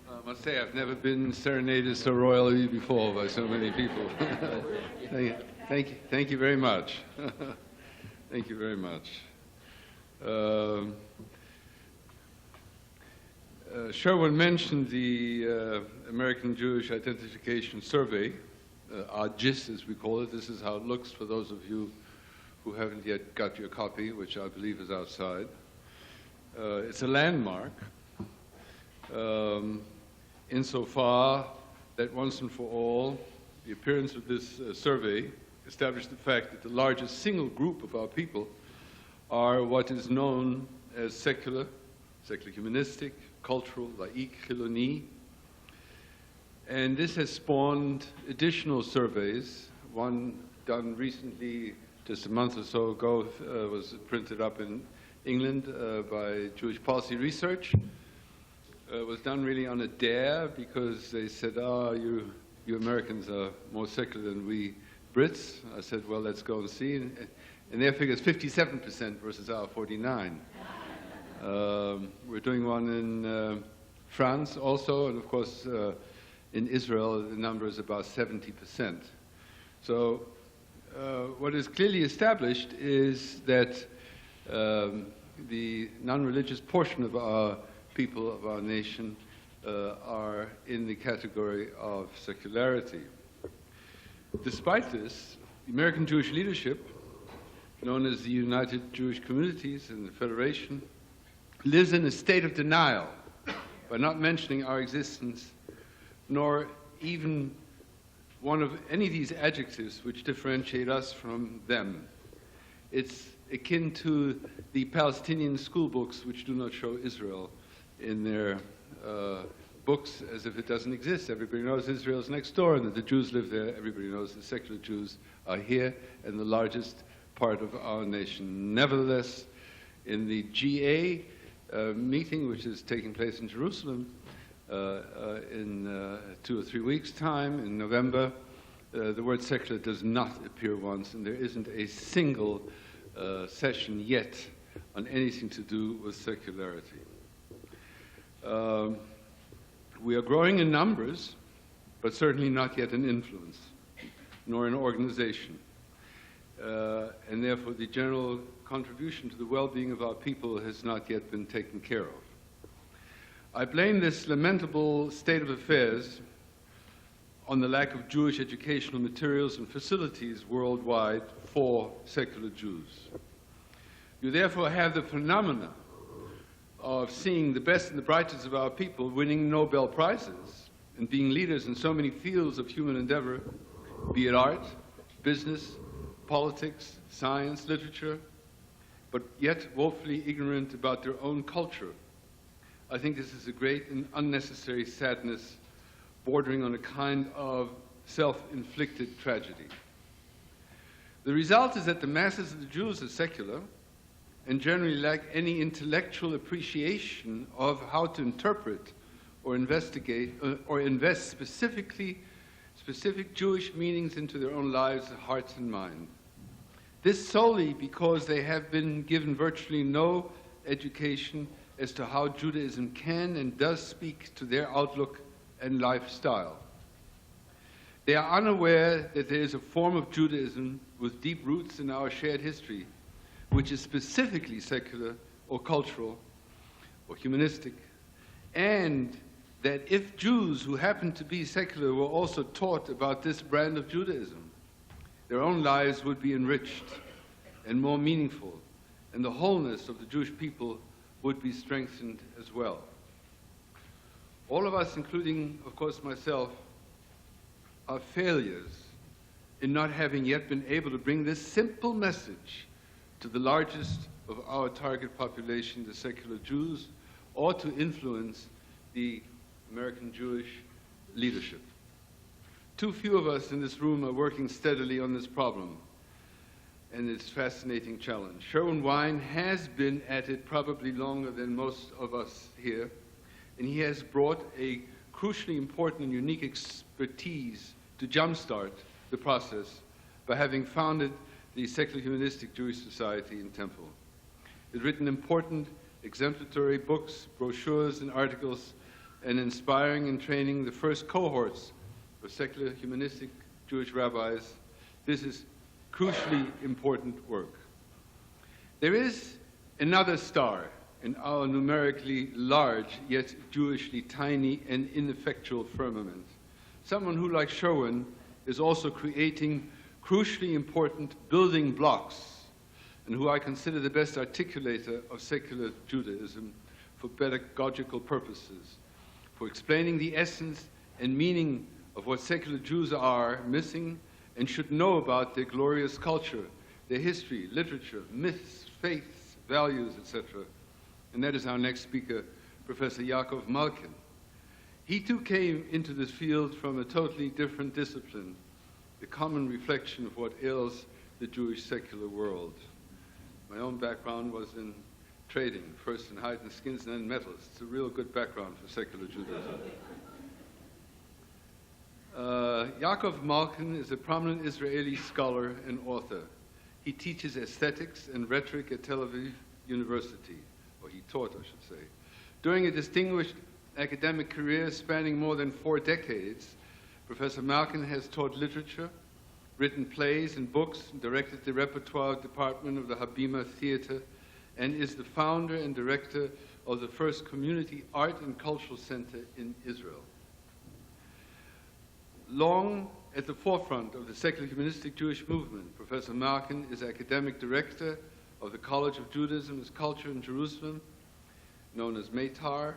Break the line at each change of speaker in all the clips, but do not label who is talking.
I must say, I've never been serenaded so royally before by so many people. Thank you very much. Thank you very much. Sherwin mentioned the American Jewish Identification Survey, AGIS as we call it. This is how it looks for those of you who haven't yet got your copy, which I believe is outside. It's a landmark insofar that once and for all, the appearance of this survey established the fact that the largest single group of our people are what is known as secular, humanistic, cultural, laïque, chiloni. And this has spawned additional surveys. One done recently, just a month or so ago, was printed up in England by Jewish Policy Research. It was done really on a dare because they said, you Americans are more secular than we Brits. I said, well, let's go and see. And their figure is 57% versus our 49%. We're doing one in France also, and of course in Israel the number is about 70%. So what is clearly established is that the non-religious portion of our people, of our nation, are in the category of secularity. Despite this, the American Jewish leadership, known as the United Jewish Communities and the Federation, lives in a state of denial by not mentioning our existence, nor even one of any of these adjectives which differentiate us from them. It's akin to the Palestinian school books which do not show Israel in their books as if it doesn't exist. Everybody knows Israel's next door and that the Jews live there. Everybody knows the secular Jews are here and the largest part of our nation. Nevertheless, in the GA meeting, which is taking place in Jerusalem in 2 or 3 weeks' time, in November, the word secular does not appear once, and there isn't a single session yet on anything to do with secularity. We are growing in numbers, but certainly not yet in influence, nor in organization. And therefore the general contribution to the well-being of our people has not yet been taken care of. I blame this lamentable state of affairs on the lack of Jewish educational materials and facilities worldwide for secular Jews. You therefore have the phenomena of seeing the best and the brightest of our people winning Nobel Prizes and being leaders in so many fields of human endeavor, be it art, business, politics, science, literature, but yet woefully ignorant about their own culture. I think this is a great and unnecessary sadness bordering on a kind of self-inflicted tragedy. The result is that the masses of the Jews are secular and generally lack any intellectual appreciation of how to interpret or investigate or invest specific Jewish meanings into their own lives, hearts, and mind. This solely because they have been given virtually no education as to how Judaism can and does speak to their outlook and lifestyle. They are unaware that there is a form of Judaism with deep roots in our shared history, which is specifically secular or cultural or humanistic, and that if Jews who happen to be secular were also taught about this brand of Judaism, their own lives would be enriched and more meaningful, and the wholeness of the Jewish people would be strengthened as well. All of us, including, of course, myself, are failures in not having yet been able to bring this simple message to the largest of our target population, the secular Jews, or to influence the American Jewish leadership. Too few of us in this room are working steadily on this problem and its fascinating challenge. Sherwin Wine has been at it probably longer than most of us here, and he has brought a crucially important and unique expertise to jumpstart the process by having founded the Secular Humanistic Jewish Society in Temple. He's written important exemplary books, brochures, and articles, and inspiring and training the first cohorts of secular humanistic Jewish rabbis. This is crucially important work. There is another star in our numerically large, yet Jewishly tiny and ineffectual firmament. Someone who, like Sherwin, is also creating crucially important building blocks, and who I consider the best articulator of secular Judaism for pedagogical purposes, for explaining the essence and meaning of what secular Jews are missing and should know about their glorious culture, their history, literature, myths, faiths, values, etc. And that is our next speaker, Professor Yaakov Malkin. He too came into this field from a totally different discipline, the common reflection of what ails the Jewish secular world. My own background was in trading, first in hide and skins and then metals. It's a real good background for secular Judaism. Yaakov Malkin is a prominent Israeli scholar and author. He teaches aesthetics and rhetoric at Tel Aviv University, or he taught, I should say. During a distinguished academic career spanning more than 4 decades, Professor Malkin has taught literature, written plays and books, directed the repertoire department of the Habima Theater, and is the founder and director of the first community art and cultural center in Israel. Long at the forefront of the secular humanistic Jewish movement, Professor Malkin is academic director of the College of Judaism and Culture in Jerusalem, known as Meitar,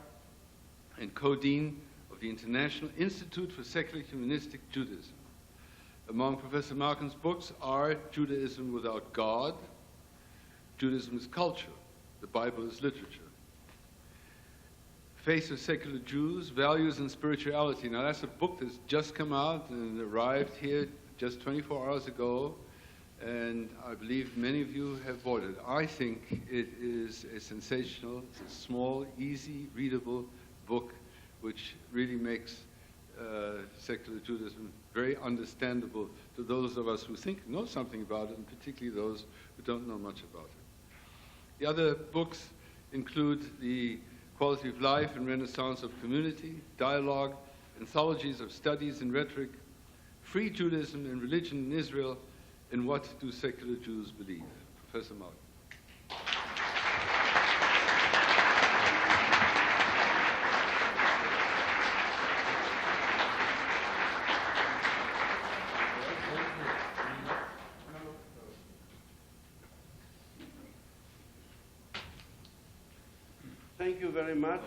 and co-dean of the International Institute for Secular Humanistic Judaism. Among Professor Malkin's books are Judaism Without God, Judaism is Culture, the Bible is Literature, Face of Secular Jews, Values and Spirituality. Now that's a book that's just come out and arrived here just 24 hours ago, and I believe many of you have bought it. I think it is a sensational, it's a small, easy, readable book which really makes secular Judaism very understandable to those of us who know something about it, and particularly those who don't know much about it. The other books include the Quality of Life and Renaissance of Community, Dialogue, Anthologies of Studies in Rhetoric, Free Judaism and Religion in Israel, and What Do Secular Jews Believe? Professor Malkin.
Thank you very much.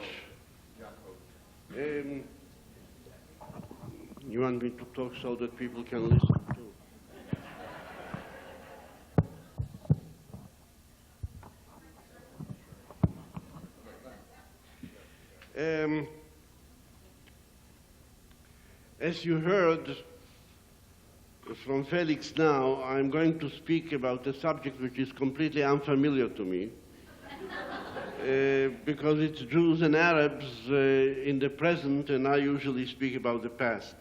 You want me to talk so that people can listen too? As you heard from Felix now, I'm going to speak about a subject which is completely unfamiliar to me. Because it's Jews and Arabs in the present, and I usually speak about the past.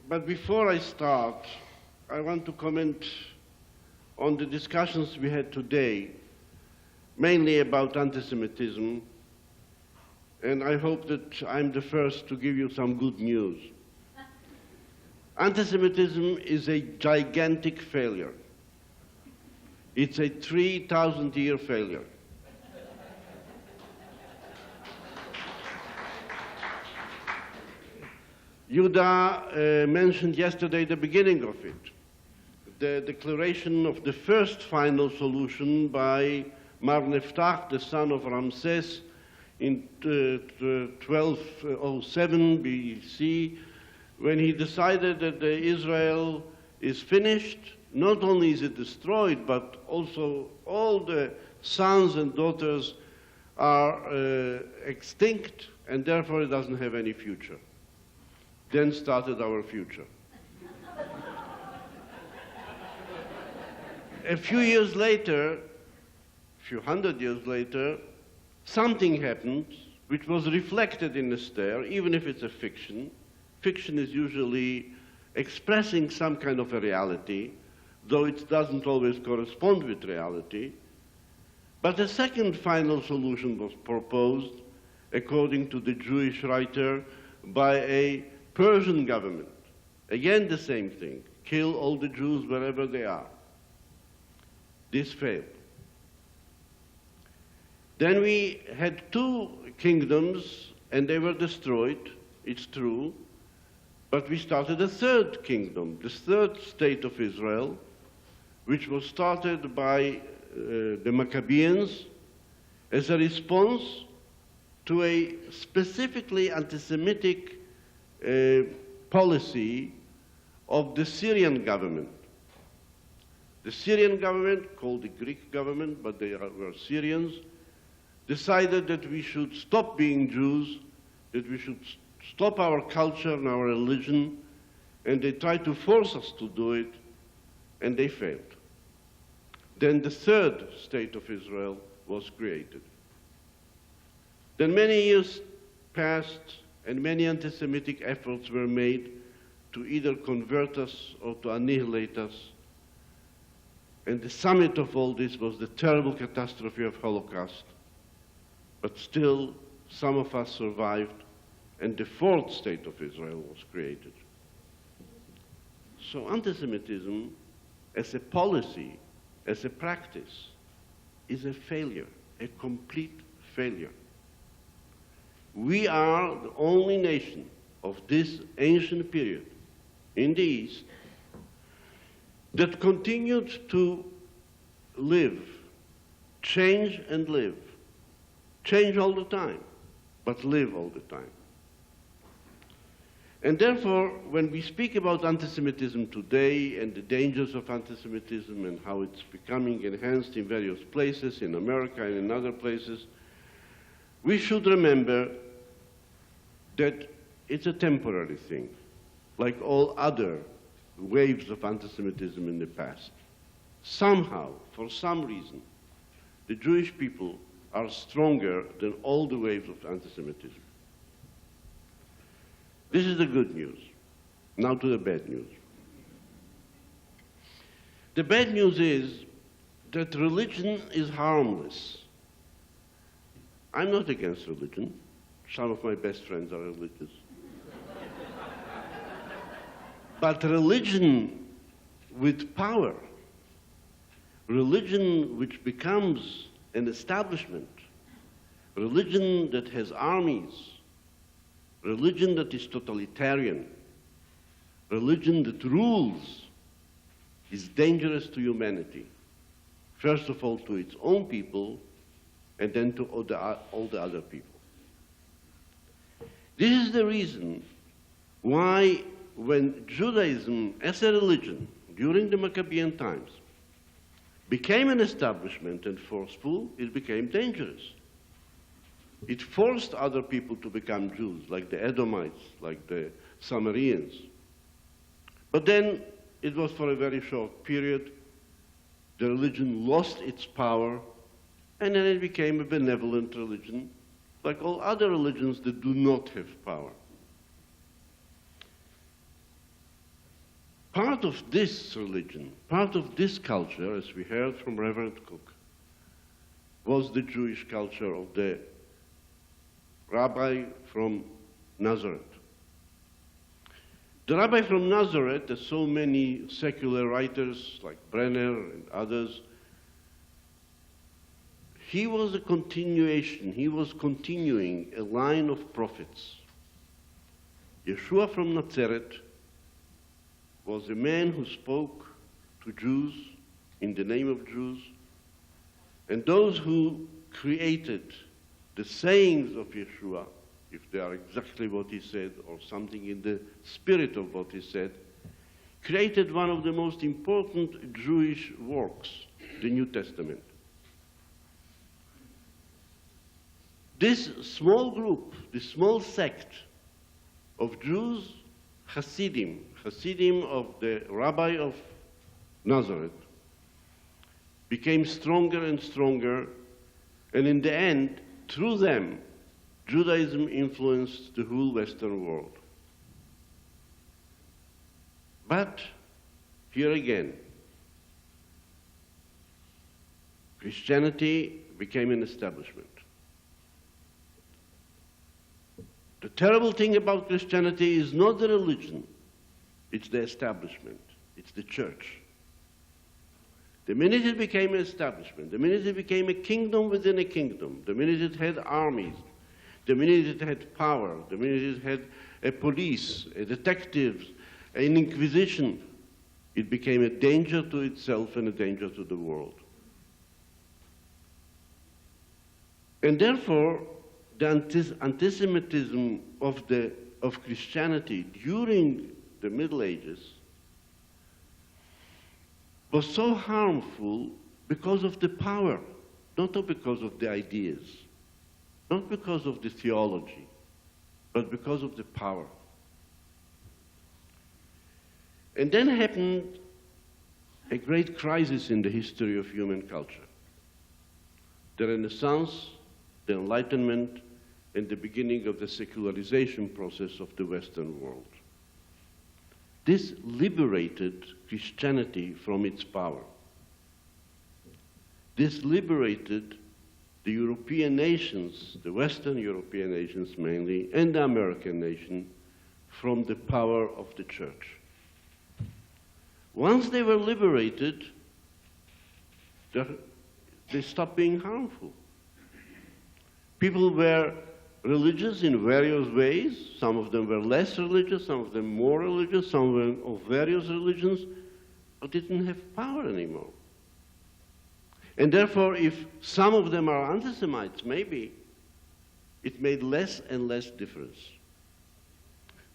But before I start, I want to comment on the discussions we had today, mainly about anti-Semitism, and I hope that I'm the first to give you some good news. Anti-Semitism is a gigantic failure. It's a 3,000-year failure. Yuda mentioned yesterday the beginning of it, the declaration of the first final solution by Mar Neftach, the son of Ramses, in 1207 BC, when he decided that Israel is finished. Not only is it destroyed, but also all the sons and daughters are extinct, and therefore it doesn't have any future. Then started our future. A few years later, a few hundred years later, something happened which was reflected in Esther, even if it's a fiction. Fiction is usually expressing some kind of a reality, though it doesn't always correspond with reality. But a second final solution was proposed, according to the Jewish writer, by a Persian government. Again, the same thing. Kill all the Jews wherever they are. This failed. Then we had two kingdoms, and they were destroyed, it's true, but we started a third kingdom, the third state of Israel, which was started by the Maccabees as a response to a specifically anti-Semitic policy of the Syrian government. The Syrian government, called the Greek government, but they were Syrians, decided that we should stop being Jews, that we should stop our culture and our religion, and they tried to force us to do it, and they failed. Then the third state of Israel was created. Then many years passed, and many anti-Semitic efforts were made to either convert us or to annihilate us. And the summit of all this was the terrible catastrophe of Holocaust. But still, some of us survived, and the fourth state of Israel was created. So anti-Semitism, as a policy, as a practice, is a failure, a complete failure. We are the only nation of this ancient period in the East that continued to live, change and live. Change all the time, but live all the time. And therefore, when we speak about anti-Semitism today and the dangers of anti-Semitism and how it's becoming enhanced in various places, in America and in other places, we should remember that it's a temporary thing, like all other waves of anti-Semitism in the past. Somehow, for some reason, the Jewish people are stronger than all the waves of anti-Semitism. This is the good news. Now to the bad news. The bad news is that religion is harmless. I'm not against religion. Some of my best friends are religious. But religion with power, religion which becomes an establishment, religion that has armies, religion that is totalitarian, religion that rules, is dangerous to humanity. First of all, to its own people, and then to all the other people. This is the reason why, when Judaism as a religion during the Maccabean times became an establishment and forceful, it became dangerous. It forced other people to become Jews, like the Edomites, like the Samaritans. But then it was for a very short period. The religion lost its power, and then it became a benevolent religion, like all other religions that do not have power. Part of this religion, part of this culture, as we heard from Reverend Cook, was the Jewish culture of the rabbi from Nazareth. The rabbi from Nazareth, as so many secular writers like Brenner and others, he was a continuation, he was continuing a line of prophets. Yeshua from Nazareth was a man who spoke to Jews in the name of Jews, and those who created the sayings of Yeshua, if they are exactly what he said or something in the spirit of what he said, created one of the most important Jewish works, the New Testament. This small group, this small sect of Jews, Hasidim of the rabbi of Nazareth, became stronger and stronger, and in the end, through them, Judaism influenced the whole Western world. But here again, Christianity became an establishment. The terrible thing about Christianity is not the religion, it's the establishment, it's the church. The minute it became an establishment, the minute it became a kingdom within a kingdom, the minute it had armies, the minute it had power, the minute it had a police, a detectives, an inquisition, it became a danger to itself and a danger to the world. And therefore, the anti-Semitism of Christianity during the Middle Ages was so harmful because of the power, not because of the ideas, not because of the theology, but because of the power. And then happened a great crisis in the history of human culture. The Renaissance, the Enlightenment, and the beginning of the secularization process of the Western world. This liberated Christianity from its power. This liberated the European nations, the Western European nations mainly, and the American nation from the power of the church. Once they were liberated, they stopped being harmful. People were religious in various ways. Some of them were less religious, some of them more religious, some were of various religions, but didn't have power anymore. And therefore, if some of them are anti-Semites, maybe it made less and less difference.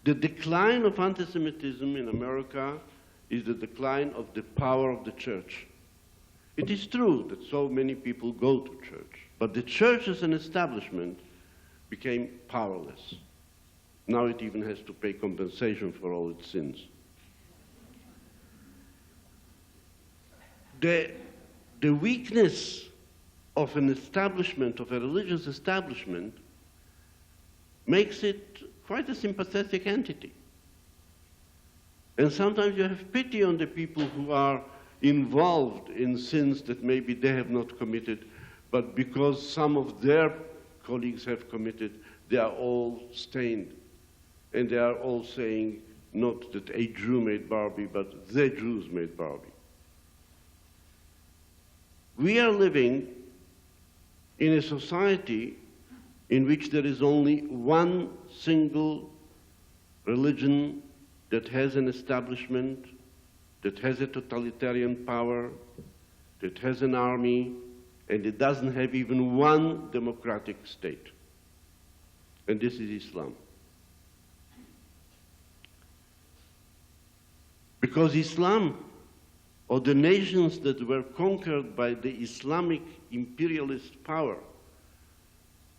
The decline of anti-Semitism in America is the decline of the power of the church. It is true that so many people go to church, but the church as an establishment became powerless. Now it even has to pay compensation for all its sins. The weakness of an establishment, of a religious establishment, makes it quite a sympathetic entity. And sometimes you have pity on the people who are involved in sins that maybe they have not committed, but because some of their colleagues have committed, they are all stained. And they are all saying, not that a Jew made Barbie, but the Jews made Barbie. We are living in a society in which there is only one single religion that has an establishment, that has a totalitarian power, that has an army, and it doesn't have even one democratic state. And this is Islam. Because Islam, or the nations that were conquered by the Islamic imperialist power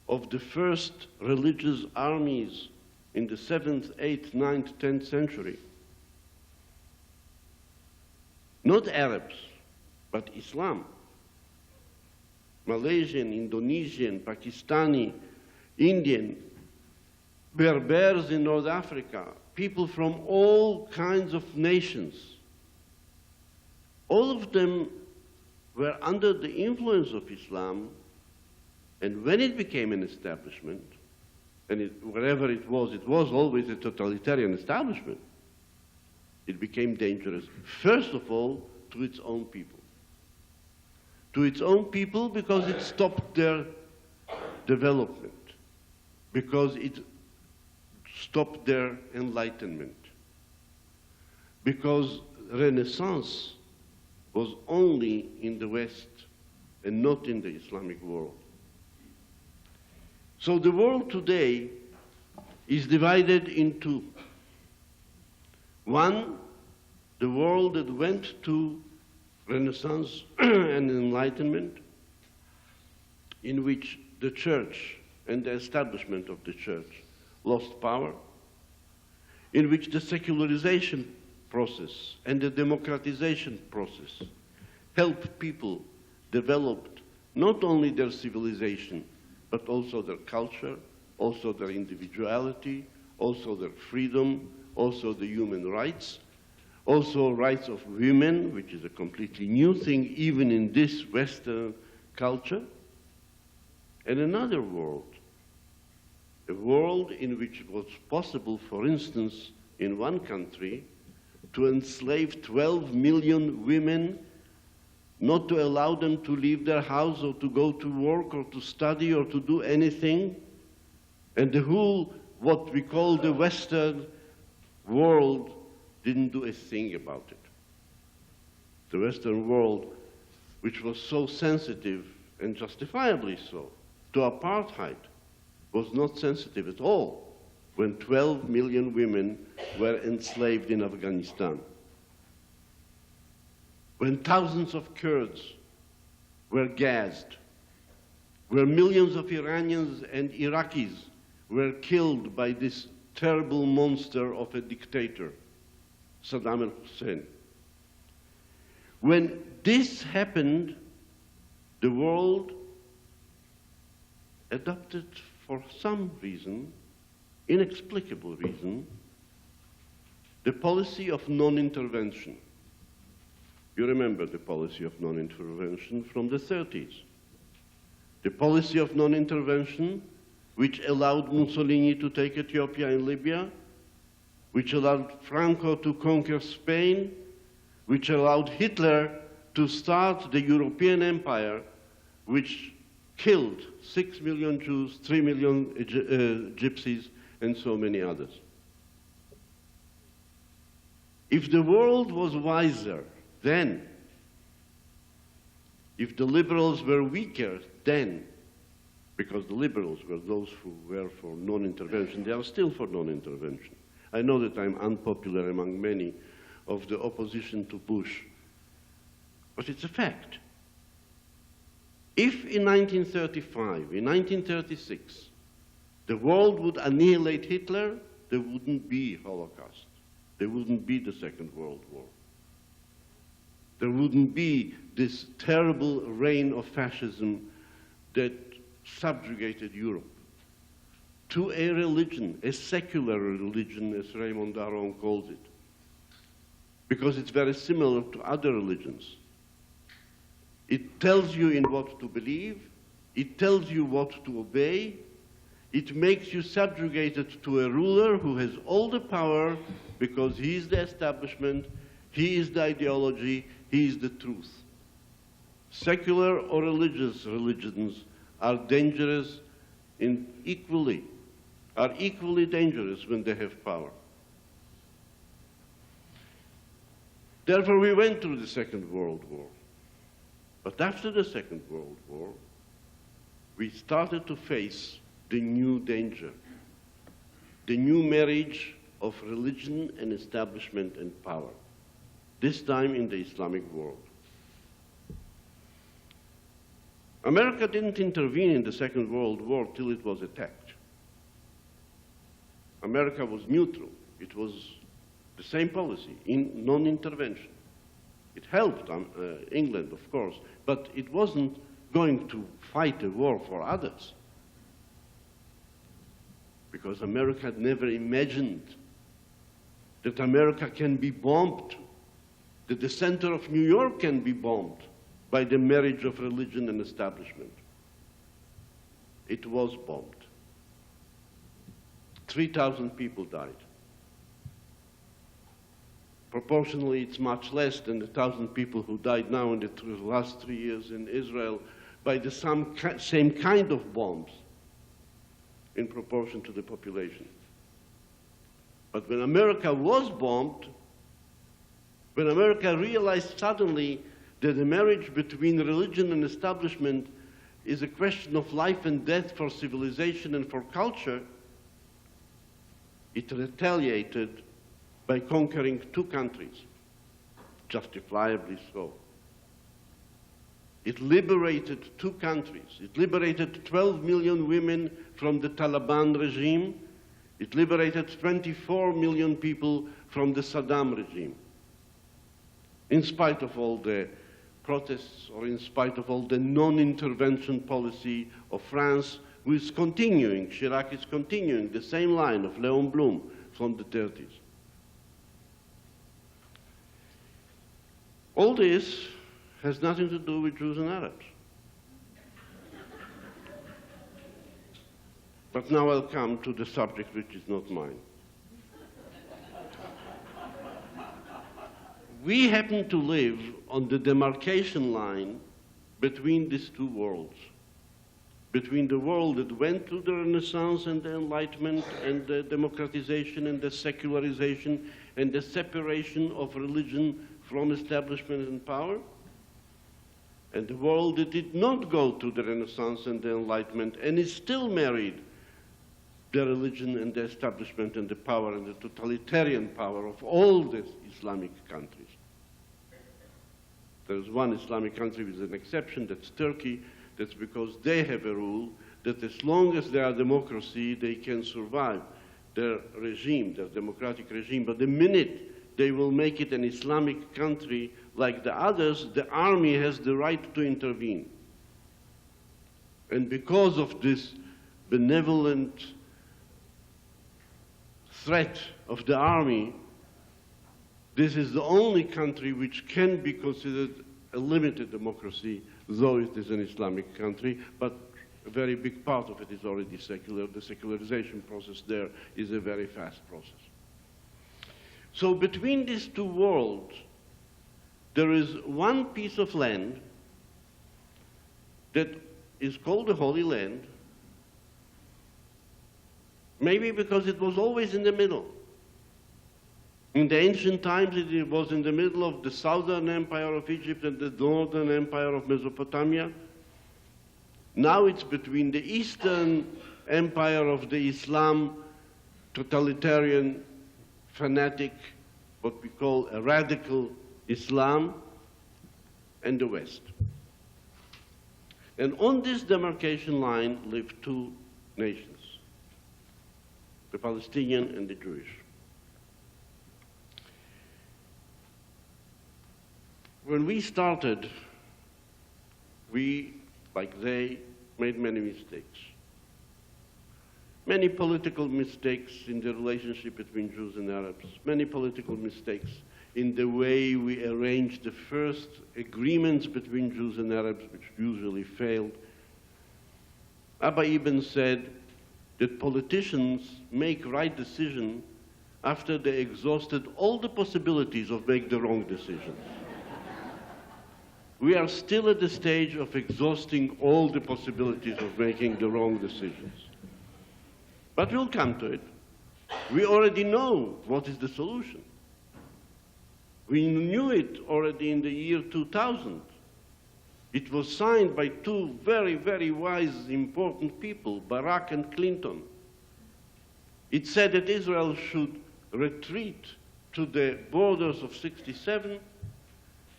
of the first religious armies in the 7th, 8th, 9th, 10th century, not Arabs, but Islam, Malaysian, Indonesian, Pakistani, Indian, Berbers in North Africa, people from all kinds of nations, all of them were under the influence of Islam, and when it became an establishment, and wherever it was always a totalitarian establishment, it became dangerous, first of all, to its own people. To its own people because it stopped their development, because it stopped their enlightenment, because Renaissance was only in the West and not in the Islamic world. So the world today is divided in two. One, the world that went to Renaissance and Enlightenment, in which the church and the establishment of the church lost power, in which the secularization process and the democratization process helped people develop not only their civilization, but also their culture, also their individuality, also their freedom, also the human rights, also rights of women, which is a completely new thing even in this Western culture. and another world. A world in which it was possible, for instance, in one country, to enslave 12 million women, not to allow them to leave their house or to go to work or to study or to do anything. And the whole, what we call the Western world, didn't do a thing about it. The Western world, which was so sensitive, and justifiably so, to apartheid, was not sensitive at all when 12 million women were enslaved in Afghanistan. When thousands of Kurds were gassed, where millions of Iranians and Iraqis were killed by this terrible monster of a dictator, Saddam Hussein. When this happened, the world adopted, for some reason, inexplicable reason, the policy of non-intervention. You remember the policy of non-intervention from the 30s. The policy of non-intervention which allowed Mussolini to take Ethiopia and Libya, which allowed Franco to conquer Spain, which allowed Hitler to start the European empire, which killed 6 million Jews, 3 million gypsies, and so many others. If the world was wiser then, if the liberals were weaker then, because the liberals were those who were for non-intervention, they are still for non-intervention. I know that I'm unpopular among many of the opposition to Bush, but it's a fact. If in 1935, in 1936, the world would annihilate Hitler, there wouldn't be Holocaust. There wouldn't be the Second World War. There wouldn't be this terrible reign of fascism that subjugated Europe to a religion, a secular religion, as Raymond Aron calls it, because it's very similar to other religions. It tells you in what to believe, it tells you what to obey, it makes you subjugated to a ruler who has all the power because he is the establishment, he is the ideology, he is the truth. Secular or religious religions are dangerous are equally dangerous when they have power. Therefore, we went through the Second World War. But after the Second World War, we started to face the new danger, the new marriage of religion and establishment and power, this time in the Islamic world. America didn't intervene in the Second World War till it was attacked. America was neutral. It was the same policy, in non-intervention. It helped England, of course, but it wasn't going to fight a war for others, because America had never imagined that America can be bombed, that the center of New York can be bombed by the marriage of religion and establishment. It was bombed. 3,000 people died. Proportionally, it's much less than the 1,000 people who died now in the last 3 years in Israel by the same kind of bombs in proportion to the population. But when America was bombed, when America realized suddenly that the marriage between religion and establishment is a question of life and death for civilization and for culture, it retaliated by conquering 2 countries, justifiably so. It liberated 2 countries. It liberated 12 million women from the Taliban regime. It liberated 24 million people from the Saddam regime. In spite of all the protests or in spite of all the non-intervention policy of France, who is continuing, Chirac is continuing the same line of Léon Blum from the 30s. All this has nothing to do with Jews and Arabs. But now I'll come to the subject which is not mine. We happen to live on the demarcation line between these two worlds, between the world that went through the Renaissance and the Enlightenment and the democratization and the secularization and the separation of religion from establishment and power, and the world that did not go through the Renaissance and the Enlightenment and is still married the religion and the establishment and the power and the totalitarian power of all the Islamic countries. There's one Islamic country with an exception, that's Turkey. That's because they have a rule that as long as they are democracy, they can survive their regime, their democratic regime. But the minute they will make it an Islamic country like the others, the army has the right to intervene. And because of this benevolent threat of the army, this is the only country which can be considered a limited democracy, though it is an Islamic country, but a very big part of it is already secular. The secularization process there is a very fast process. So between these two worlds, there is one piece of land that is called the Holy Land, maybe because it was always in the middle. In the ancient times, it was in the middle of the southern empire of Egypt and the northern empire of Mesopotamia. Now it's between the eastern empire of the Islam, totalitarian, fanatic, what we call a radical Islam, and the West. And on this demarcation line live two nations, the Palestinian and the Jewish. When we started, we, like they, made many mistakes. Many political mistakes in the relationship between Jews and Arabs, many political mistakes in the way we arranged the first agreements between Jews and Arabs, which usually failed. Abba Ibn said that politicians make right decision after they exhausted all the possibilities of making the wrong decisions. We are still at the stage of exhausting all the possibilities of making the wrong decisions. But we'll come to it. We already know what is the solution. We knew it already in the year 2000. It was signed by two very, very wise, important people, Barak and Clinton. It said that Israel should retreat to the borders of 67.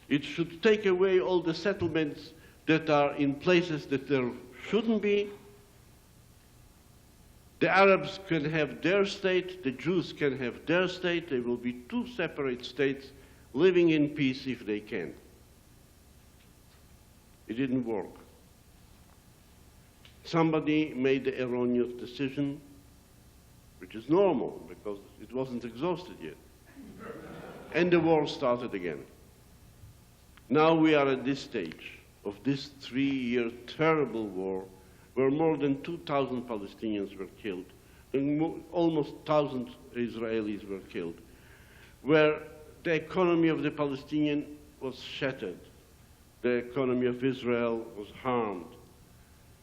It should take away all the settlements that are in places that there shouldn't be. The Arabs can have their state, the Jews can have their state. There will be two separate states living in peace if they can. It didn't work. Somebody made the erroneous decision, which is normal because it wasn't exhausted yet. And the war started again. Now we are at this stage of this 3-year terrible war where more than 2,000 Palestinians were killed and almost 1,000 Israelis were killed, where the economy of the Palestinian was shattered, the economy of Israel was harmed.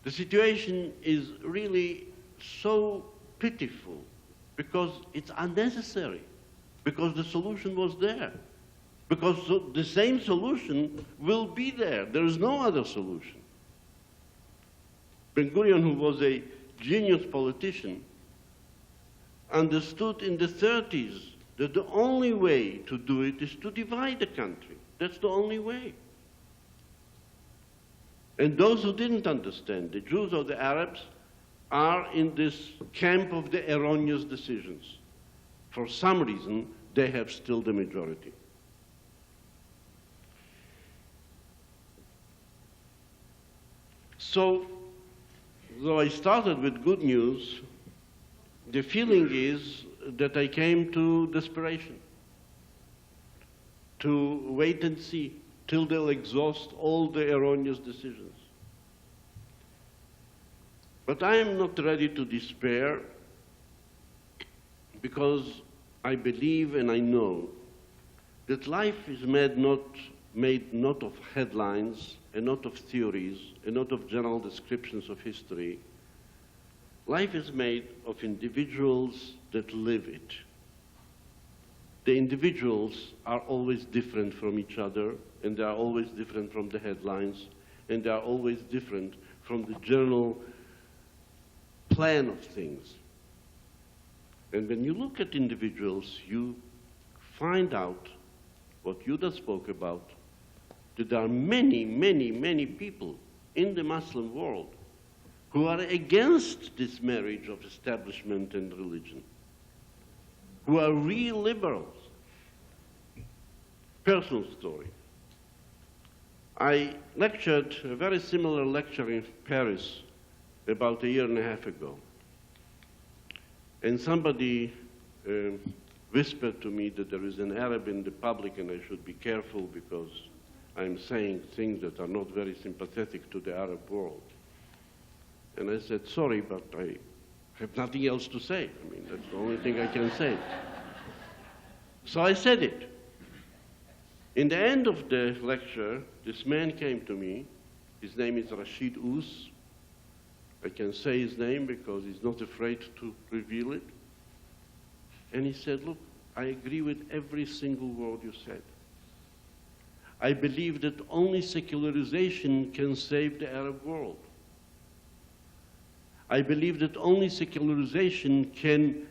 The situation is really so pitiful because it's unnecessary, because the solution was there. Because the same solution will be there. There is no other solution. Ben-Gurion, who was a genius politician, understood in the 30s that the only way to do it is to divide the country. That's the only way. And those who didn't understand, the Jews or the Arabs, are in this camp of the erroneous decisions. For some reason, they have still the majority. So, though I started with good news, the feeling is that I came to desperation, to wait and see till they'll exhaust all the erroneous decisions. But I am not ready to despair, because I believe and I know that life is made not of headlines and not of theories and not of general descriptions of history. Life is made of individuals that live it. The individuals are always different from each other, and they are always different from the headlines, and they are always different from the general plan of things. And when you look at individuals, you find out what Yuda spoke about, that there are many, many, many people in the Muslim world who are against this marriage of establishment and religion, who are real liberals. Personal story. I lectured a very similar lecture in Paris about 1.5 years ago. And somebody whispered to me that there is an Arab in the public and I should be careful because I'm saying things that are not very sympathetic to the Arab world. And I said, sorry, but I have nothing else to say. I mean, that's the only thing I can say. So I said it. In the end of the lecture, this man came to me. His name is Rashid Ous. I can say his name because he's not afraid to reveal it. And he said, look, I agree with every single word you said. I believe that only secularization can save the Arab world. I believe that only secularization can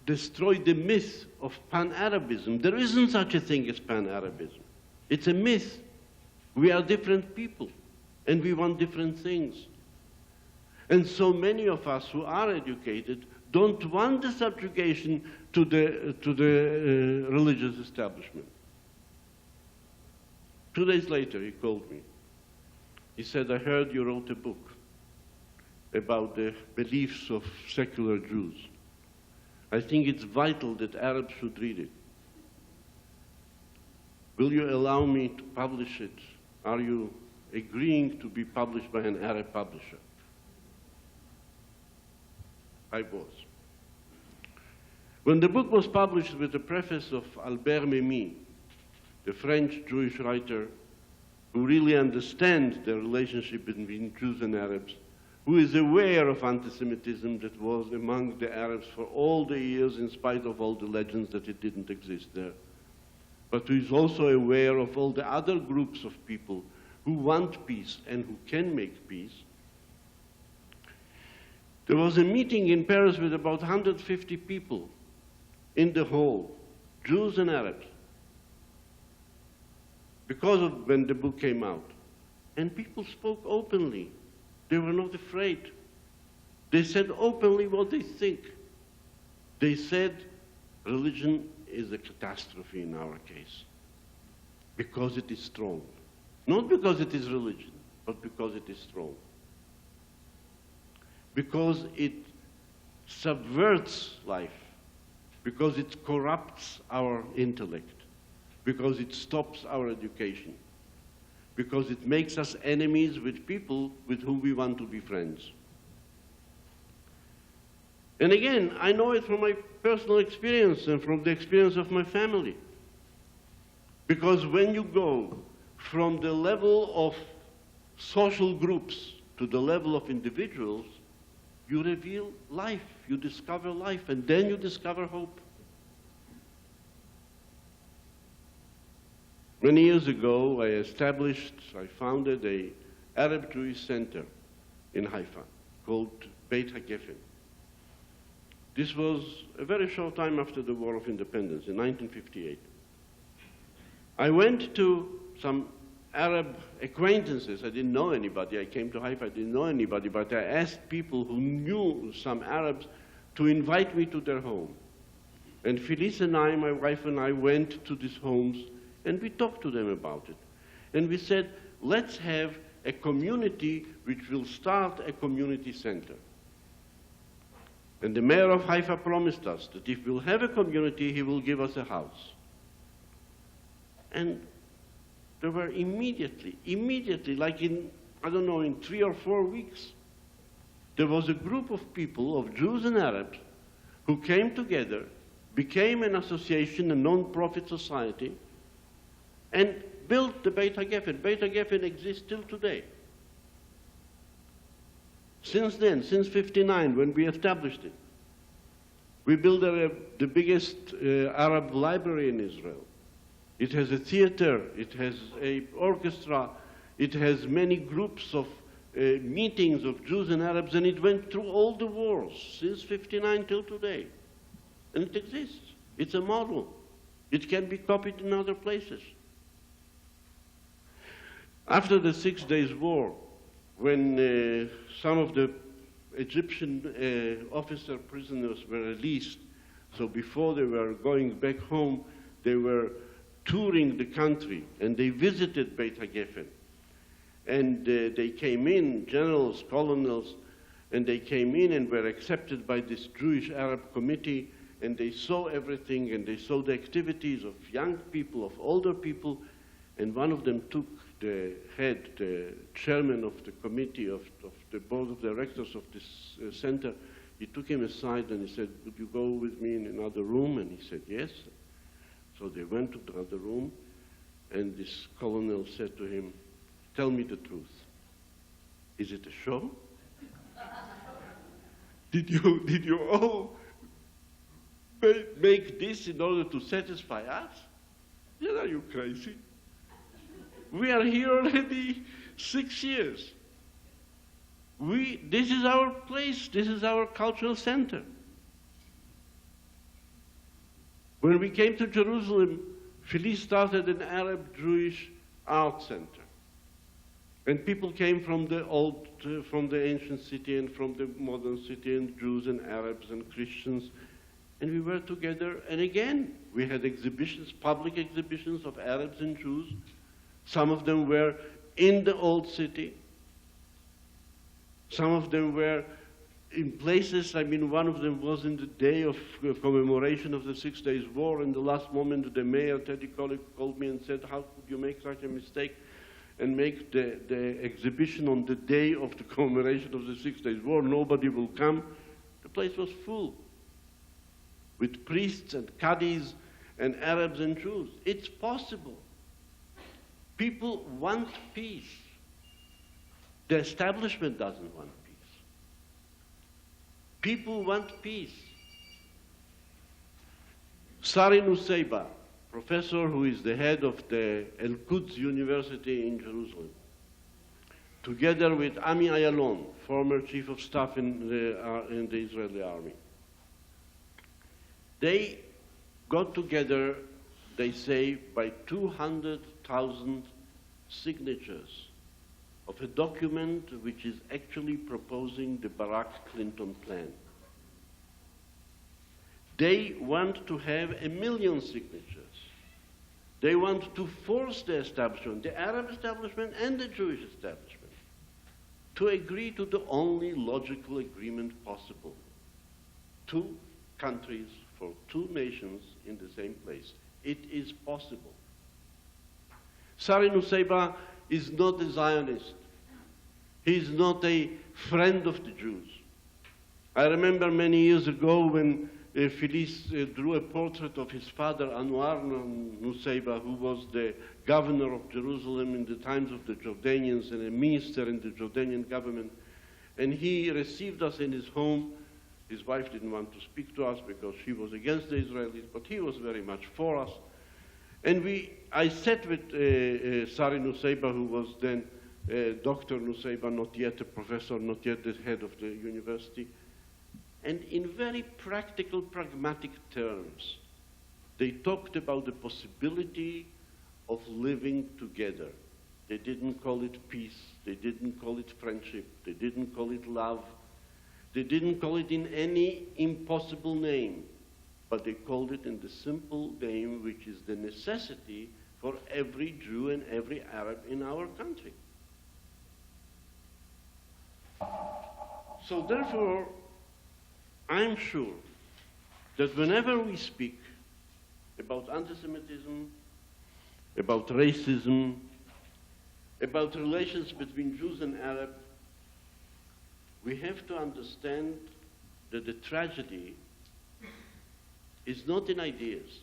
destroy the myth of pan-Arabism. There isn't such a thing as pan-Arabism. It's a myth. We are different people, and we want different things. And so many of us who are educated don't want the subjugation to the religious establishment. 2 days later, he called me. He said, I heard you wrote a book about the beliefs of secular Jews. I think it's vital that Arabs should read it. Will you allow me to publish it? Are you agreeing to be published by an Arab publisher? I was. When the book was published with the preface of Albert Memmi, the French Jewish writer who really understands the relationship between Jews and Arabs, who is aware of anti-Semitism that was among the Arabs for all the years in spite of all the legends that it didn't exist there, but who is also aware of all the other groups of people who want peace and who can make peace. There was a meeting in Paris with about 150 people in the hall, Jews and Arabs, because of when the book came out. And people spoke openly. They were not afraid. They said openly what they think. They said religion is a catastrophe in our case because it is strong. Not because it is religion, but because it is strong. Because it subverts life, because it corrupts our intellect, because it stops our education, because it makes us enemies with people with whom we want to be friends. And again, I know it from my personal experience and from the experience of my family. Because when you go from the level of social groups to the level of individuals, you reveal life, you discover life, and then you discover hope. Many years ago, I founded an Arab Jewish center in Haifa called Beit HaGeffen. This was a very short time after the War of Independence, in 1958. I went to some Arab acquaintances. I didn't know anybody. I came to Haifa, I didn't know anybody, but I asked people who knew some Arabs to invite me to their home. And Felice and I, my wife and I, went to these homes and we talked to them about it. And we said, let's have a community which will start a community center. And the mayor of Haifa promised us that if we'll have a community, he will give us a house. And there were immediately, like in, I don't know, in 3 or 4 weeks, there was a group of people, of Jews and Arabs, who came together, became an association, a non-profit society, and built the Beit HaGeffen. Beit HaGeffen exists till today. Since then, since '59, when we established it, we built the biggest Arab library in Israel. It has a theater, it has an orchestra, it has many groups of meetings of Jews and Arabs, and it went through all the wars, since '59 till today. And it exists. It's a model. It can be copied in other places. After the 6 Days War, when some of the Egyptian officer prisoners were released, so before they were going back home, they were touring the country, and they visited Beit HaGeffen. And they came in, generals, colonels, and they came in and were accepted by this Jewish Arab committee, and they saw everything, and they saw the activities of young people, of older people, and one of them took the head, the chairman of the committee of the board of directors of this center. He took him aside and he said, "Would you go with me in another room?" And he said, "Yes." So they went to the other room, and this colonel said to him, "Tell me the truth. Is it a show? Did you all make this in order to satisfy us? Are you crazy? We are here already 6 years. This is our place. This is our cultural center." When we came to Jerusalem, Felice started an Arab-Jewish art center. And people came from the ancient city and from the modern city, and Jews and Arabs and Christians. And we were together, and again, we had exhibitions, public exhibitions of Arabs and Jews. Some of them were in the old city. Some of them were in places, one of them was in the day of commemoration of the 6 Days War. In the last moment, the mayor, Teddy Kollek, called me and said, "How could you make such a mistake and make the exhibition on the day of the commemoration of the 6 Days War? Nobody will come." The place was full with priests and Qadis and Arabs and Jews. It's possible. People want peace. The establishment doesn't want peace. People want peace. Sari Nusseibeh, professor who is the head of the Al-Quds University in Jerusalem, together with Ami Ayalon, former chief of staff in the Israeli army, they got together, they say, by 200,000 signatures of a document which is actually proposing the Barak-Clinton plan. They want to have 1 million signatures. They want to force the establishment, the Arab establishment and the Jewish establishment, to agree to the only logical agreement possible. 2 countries for 2 nations in the same place. It is possible. Sari Nusseibeh is not a Zionist. He is not a friend of the Jews. I remember many years ago when Felice drew a portrait of his father, Anwar Nusseibeh, who was the governor of Jerusalem in the times of the Jordanians and a minister in the Jordanian government. And he received us in his home. His wife didn't want to speak to us because she was against the Israelis, but he was very much for us. And I sat with Sari Nusseibeh, who was then Dr. Nusseibeh, not yet a professor, not yet the head of the university. And in very practical, pragmatic terms, they talked about the possibility of living together. They didn't call it peace. They didn't call it friendship. They didn't call it love. They didn't call it in any impossible name, but they called it in the simple name, which is the necessity for every Jew and every Arab in our country. So therefore, I'm sure that whenever we speak about anti-Semitism, about racism, about relations between Jews and Arabs, we have to understand that the tragedy is not in ideas.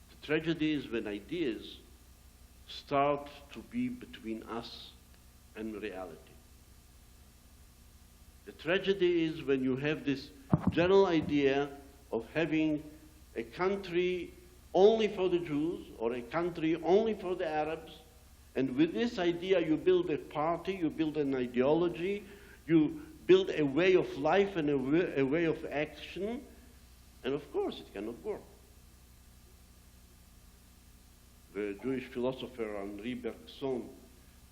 The tragedy is when ideas start to be between us and reality. The tragedy is when you have this general idea of having a country only for the Jews or a country only for the Arabs, and with this idea you build a party, you build an ideology, you build a way of life and a way of action, and of course it cannot work. The Jewish philosopher Henri Bergson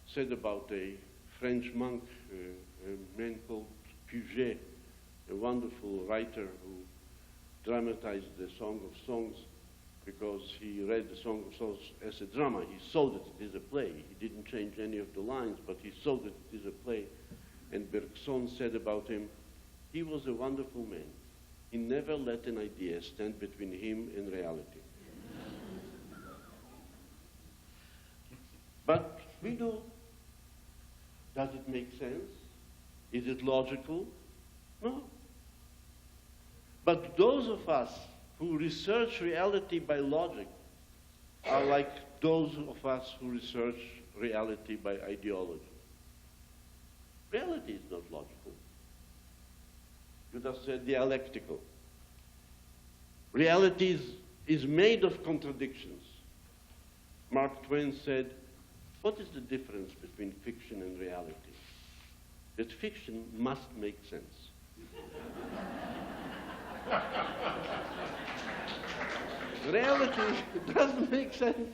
said about a French monk, a man called Puget, a wonderful writer who dramatized the Song of Songs because he read the Song of Songs as a drama. He saw that it is a play. He didn't change any of the lines, but he saw that it is a play. And Bergson said about him, he was a wonderful man. He never let an idea stand between him and reality. But we do. Does it make sense? Is it logical? No. But those of us who research reality by logic are like those of us who research reality by ideology. Reality is not logical. You just said dialectical. Reality is made of contradictions. Mark Twain said, what is the difference between fiction and reality? That fiction must make sense. Reality doesn't make sense.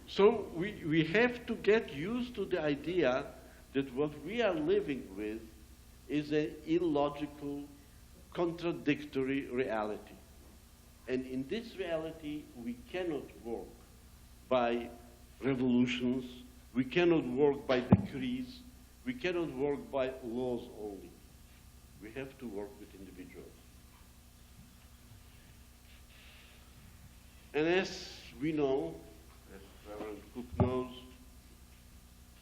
So we have to get used to the idea that what we are living with is an illogical, contradictory reality. And in this reality, we cannot work by revolutions, we cannot work by decrees, we cannot work by laws only. We have to work with individuals. And as we know, as Reverend Cook knows,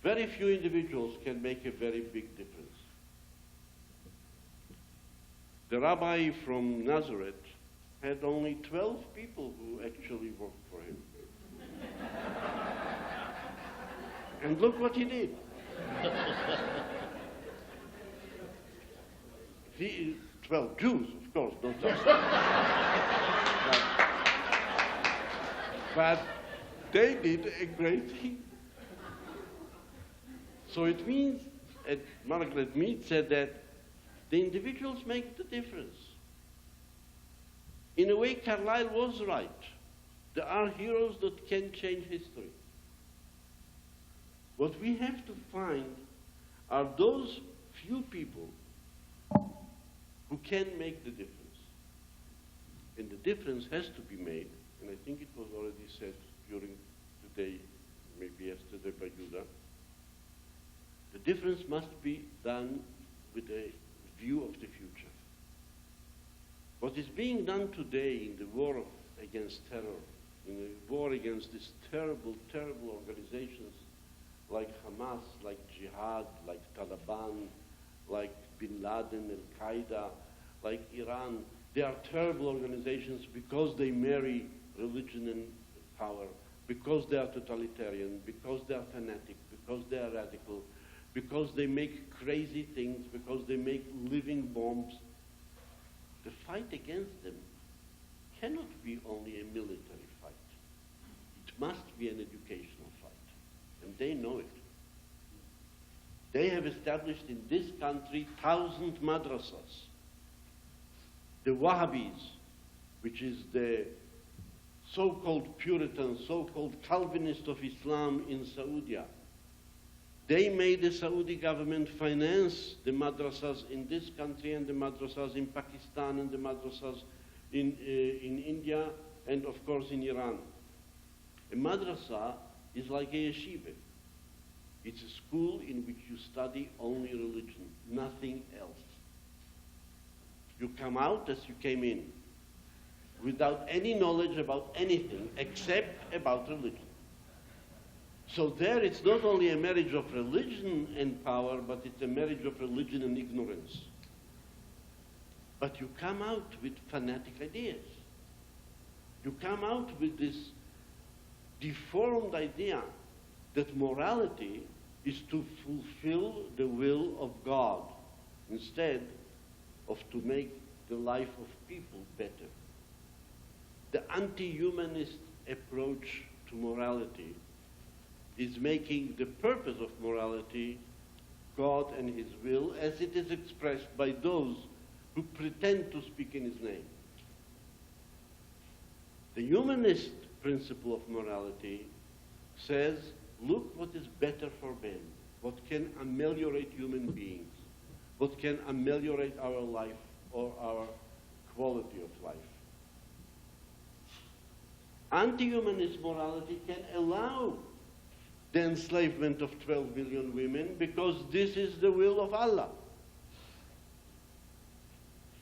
very few individuals can make a very big difference. The rabbi from Nazareth had only 12 people who actually worked for him. And look what he did. 12 Jews, of course, not just. But they did a great thing. So it means, Margaret Mead said that the individuals make the difference. In a way, Carlyle was right. There are heroes that can change history. What we have to find are those few people who can make the difference. And the difference has to be made, and I think it was already said during today, maybe yesterday by Judah, the difference must be done with a view of the future. What is being done today in the war against terror, in the war against these terrible, terrible organizations like Hamas, like Jihad, like Taliban, like Bin Laden, Al-Qaeda, like Iran, they are terrible organizations because they marry religion and power, because they are totalitarian, because they are fanatic, because they are radical, because they make crazy things, because they make living bombs. The fight against them cannot be only a military fight. It must be an educational fight. And they know it. They have established in this country 1,000 madrasas. The Wahhabis, which is the so-called Puritan, so-called Calvinist of Islam in Saudi, they made the Saudi government finance the madrasas in this country and the madrasas in Pakistan and the madrasas in India and, of course, in Iran. A madrasa is like a yeshiva. It's a school in which you study only religion, nothing else. You come out as you came in, without any knowledge about anything except about religion. So there it's not only a marriage of religion and power, but it's a marriage of religion and ignorance. But you come out with fanatic ideas. You come out with this deformed idea that morality is to fulfill the will of God instead of to make the life of people better. The anti-humanist approach to morality is making the purpose of morality God and his will as it is expressed by those who pretend to speak in his name. The humanist principle of morality says, look what is better for men, what can ameliorate human beings, what can ameliorate our life or our quality of life. Anti-humanist morality can allow the enslavement of 12 million women because this is the will of Allah.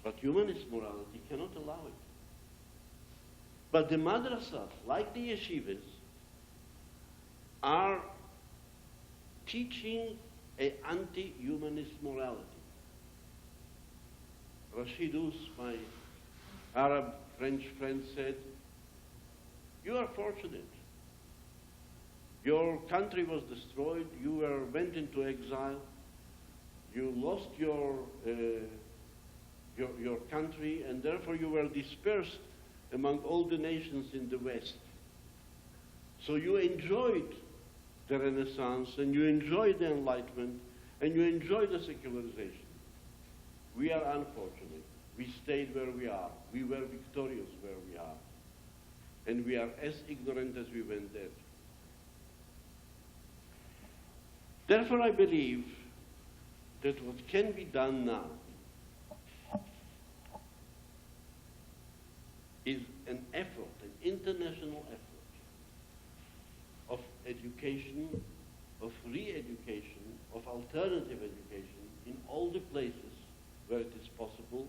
But humanist morality cannot allow it. But the madrasas, like the yeshivas, are teaching an anti-humanist morality. Rashidus, my Arab French friend, said, you are fortunate. Your country was destroyed, you went into exile, you lost your country, and therefore you were dispersed among all the nations in the West. So you enjoyed the Renaissance, and you enjoyed the Enlightenment, and you enjoyed the secularization. We are unfortunate. We stayed where we are. We were victorious where we are. And we are as ignorant as we went there. Therefore, I believe that what can be done now is an effort, an international effort of education, of re-education, of alternative education in all the places where it is possible,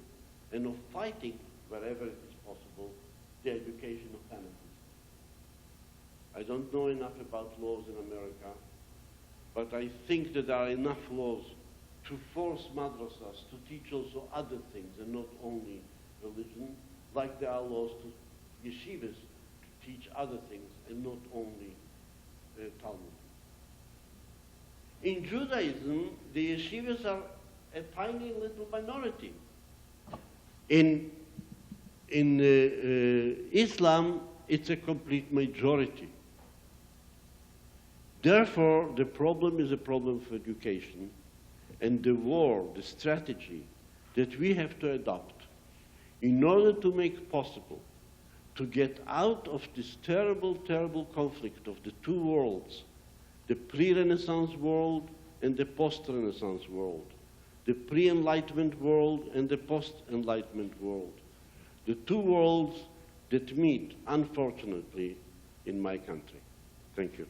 and of fighting wherever it is possible the education of fanatics. I don't know enough about laws in America, but I think that there are enough laws to force madrasas to teach also other things and not only religion, like there are laws to yeshivas to teach other things and not only Talmud. In Judaism, the yeshivas are a tiny little minority. In Islam, it's a complete majority. Therefore, the problem is a problem of education, and the war, the strategy that we have to adopt in order to make possible to get out of this terrible, terrible conflict of the two worlds, the pre-Renaissance world and the post-Renaissance world, the pre-Enlightenment world and the post-Enlightenment world, the two worlds that meet, unfortunately, in my country. Thank you.